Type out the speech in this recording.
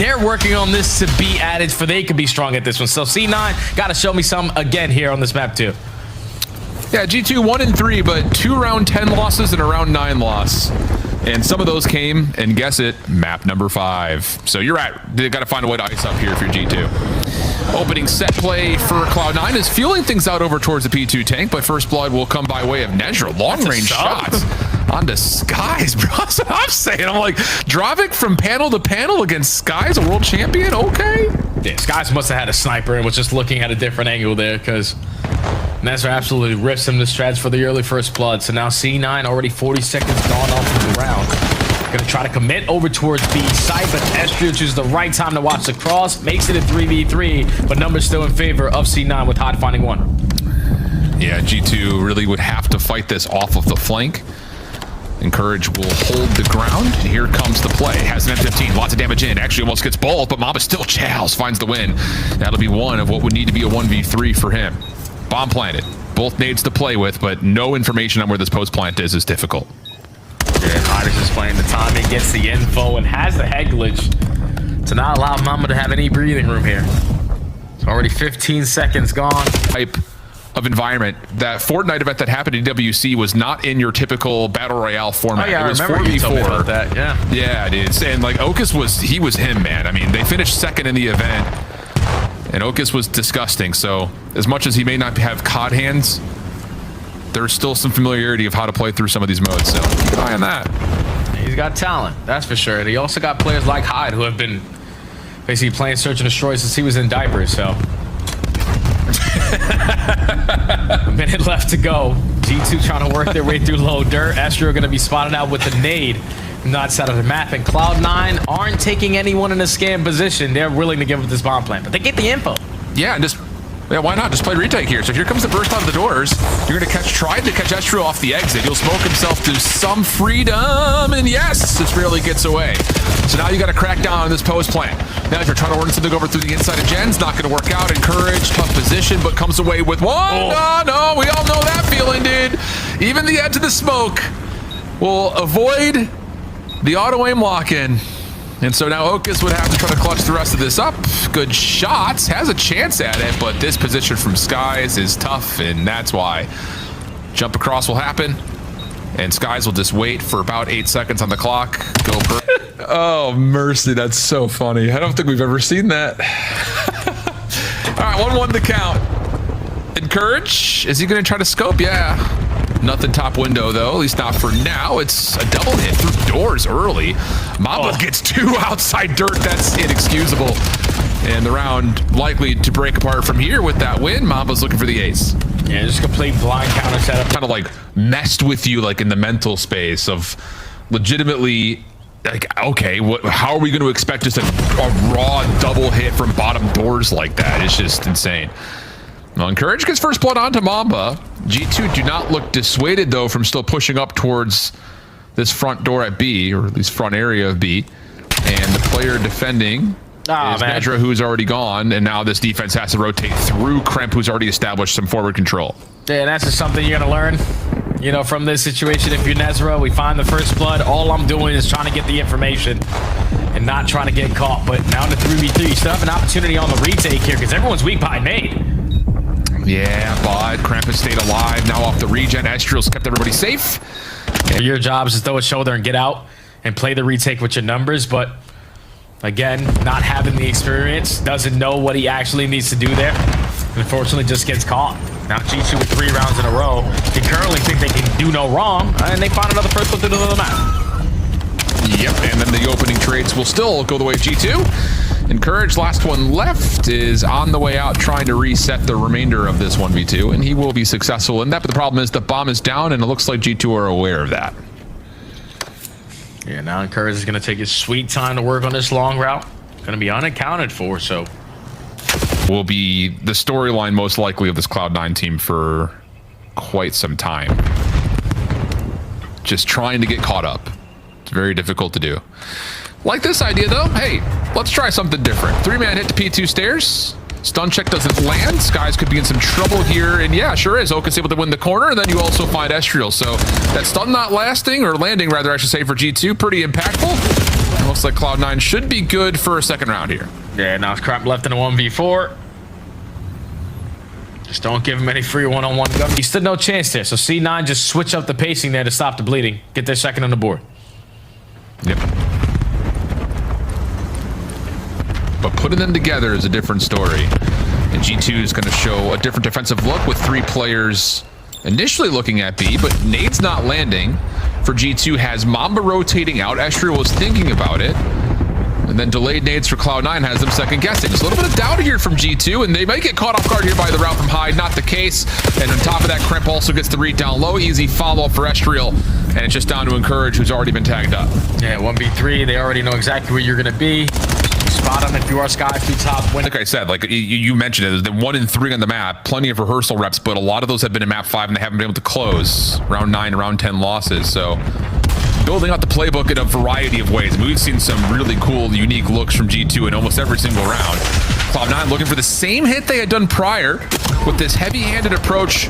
they're working on this to be added for they could be strong at this one. So C9 got to show me some again here on this map too. Yeah, G2 1-3, but 2 round 10 losses and a round 9 loss. And some of those came, and guess it, map number 5. So you're right, they got to find a way to ice up here if you're G2. Opening set play for Cloud9 is fueling things out over towards the P2 tank, but first blood will come by way of Nezra. Long-range shots onto Skies, bro. That's what I'm saying. I'm like, Dravik from panel to panel against Skies, a world champion? Okay. Yeah, Skies must have had a sniper and was just looking at a different angle there, because Nezra absolutely rips him to shreds for the early first blood. So now C9 already 40 seconds gone off of the round. Gonna try to commit over towards B side, but SnD chooses the right time to watch the cross. Makes it a 3v3, but numbers still in favor of C9 with Hot finding one. Yeah, G2 really would have to fight this off of the flank. Encourage will hold the ground. Here comes the play. Has an M15, lots of damage in. Actually almost gets both, but Mamba still chows, finds the win. That'll be one of what would need to be a 1v3 for him. Bomb planted. Both nades to play with, but no information on where this post plant is difficult. Yeah, Hot is just playing the timing, gets the info, and has the head glitch to not allow Mamba to have any breathing room here. It's already 15 seconds gone. Type of environment. That Fortnite event that happened in WC was not in your typical battle royale format. Oh yeah, it was I remember 4v4. you told me about that. Yeah. Yeah, dude. And like Okus was him, man. I mean, they finished second in the event, and Okus was disgusting. So as much as he may not have COD hands, there's still some familiarity of how to play through some of these modes. So keep an eye on that. He's got talent, that's for sure. And he also got players like Hyde who have been basically playing Search and Destroy since he was in diapers. So a minute left to go. G2 trying to work their way through low dirt. SnD going to be spotted out with a nade. Not set of the map, and Cloud9 aren't taking anyone in a scam position. They're willing to give up this bomb plant, but they get the info. Yeah, and why not? Just play retake here. So here comes the burst out of the doors. You're going to try to catch SnD off the exit. He'll smoke himself to some freedom, and yes, this barely gets away. So now you got to crack down on this post plant. Now if you're trying to order something over through the inside of Gen's, not going to work out. Encourage, tough position, but comes away with one. Oh. No, we all know that feeling, dude. Even the edge of the smoke will avoid the auto aim lock-in. And so now Okus would have to try to clutch the rest of this up. Good shots, has a chance at it, but this position from Skies is tough, and that's why. Jump across will happen, and Skies will just wait for about 8 seconds on the clock. Go per Oh, mercy, that's so funny. I don't think we've ever seen that. All right, 1-1 the count. Encourage, is he gonna try to scope? Yeah. Nothing top window though, at least not for now. It's a double hit through doors early. Mamba gets 2 outside dirt. That's inexcusable. And the round likely to break apart from here with that win. Mamba's looking for the ace. Yeah, just complete blind counter setup. Kind of like messed with you like in the mental space of legitimately like, okay, how are we going to expect just a raw double hit from bottom doors like that? It's just insane. Well, Encourage gets first blood onto Mamba. G2 do not look dissuaded, though, from still pushing up towards this front door at B, or at least front area of B. And the player defending is Nezra, who's already gone, and now this defense has to rotate through Kremp, who's already established some forward control. Yeah, that's just something you're going to learn, you know, from this situation. If you're Nezra, we find the first blood. All I'm doing is trying to get the information and not trying to get caught. But now to 3v3, you still have an opportunity on the retake here because everyone's weak behind nade. Yeah, but Kremp has stayed alive. Now off the regen. Estriel's kept everybody safe. Your job is to throw a shoulder and get out and play the retake with your numbers. But again, not having the experience, doesn't know what he actually needs to do there. Unfortunately, just gets caught. Now G2 with 3 rounds in a row. They currently think they can do no wrong, and they found another first look into the map. Yep, and then the opening trades will still go the way of G2. Encourage, last one left, is on the way out trying to reset the remainder of this 1v2, and he will be successful in that, but the problem is the bomb is down, and it looks like G2 are aware of that. Yeah, now Encourage is going to take his sweet time to work on this long route. Going to be unaccounted for, so. Will be the storyline most likely of this Cloud9 team for quite some time. Just trying to get caught up. It's very difficult to do. Like this idea though, hey, let's try something different. 3-man hit to P2 stairs. Stun check doesn't land. Skies could be in some trouble here, and yeah, sure is. Okus able to win the corner, and then you also find Estriel. So that stun not lasting, or landing rather, I should say, for G2, pretty impactful. looks like Cloud9 should be good for a second round here. Yeah, now it's Crap left in a 1v4. Just don't give him any free one-on-one gun. He stood no chance there, so C9 just switch up the pacing there to stop the bleeding. Get their second on the board. Yep. But putting them together is a different story. And G2 is going to show a different defensive look with 3 players initially looking at B, but nades not landing for G2 has Mamba rotating out. Estriel was thinking about it. And then delayed nades for Cloud9 has them second guessing. There's a little bit of doubt here from G2, and they might get caught off guard here by the route from Hyde. Not the case. And on top of that, Crimp also gets the read down low. Easy follow-up for Estriel. And it's just down to Encourage, who's already been tagged up. Yeah, 1v3. They already know exactly where you're going to be. Spot them if you are Sky 2 top. Like I said, like you mentioned it, the 1 in 3 on the map, plenty of rehearsal reps, but a lot of those have been in map 5 and they haven't been able to close. Round 9, round 10 losses. So building out the playbook in a variety of ways. I mean, we've seen some really cool, unique looks from G2 in almost every single round. Cloud9 looking for the same hit they had done prior with this heavy-handed approach.